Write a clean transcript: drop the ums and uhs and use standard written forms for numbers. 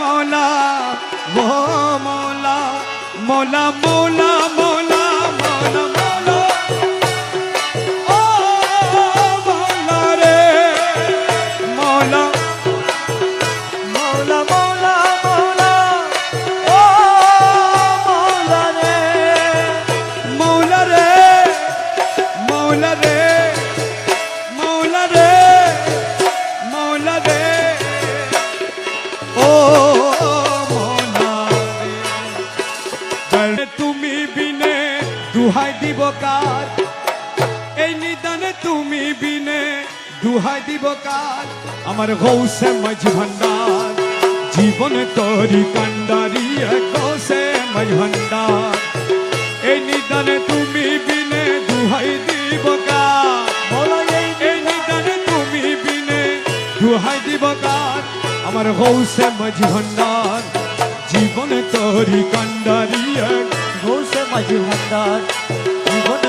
মৌলা ও মৌলা মৌলা মৌলা মৌলা মৌলা মৌলা ও মৌলা রে মৌলা মৌলা মৌলা মৌলা ও মৌলা রে মৌলা রে মৌলা রে মৌলা রে মৌলা রে ও মৌলা রে তুমি বিনে দুহাই দিব কার এই নিদানে তুমি বিনে দুহাই দিব কার আমার গৌসে মাঝ ভান্ডার জীবন তোরি কান্ডারি গৌসে মাঝ ভান্ডার এই নিদানে তুমি বিনে দুহাই দিব কার মৌলা এই নিদানে তুমি বিনে দুহাই দিব কার আমার গৌসে মাঝ ভান্ডার জীবন তোরি কান্ডারি ঘোষে মাঝি ভান্ডার জীবন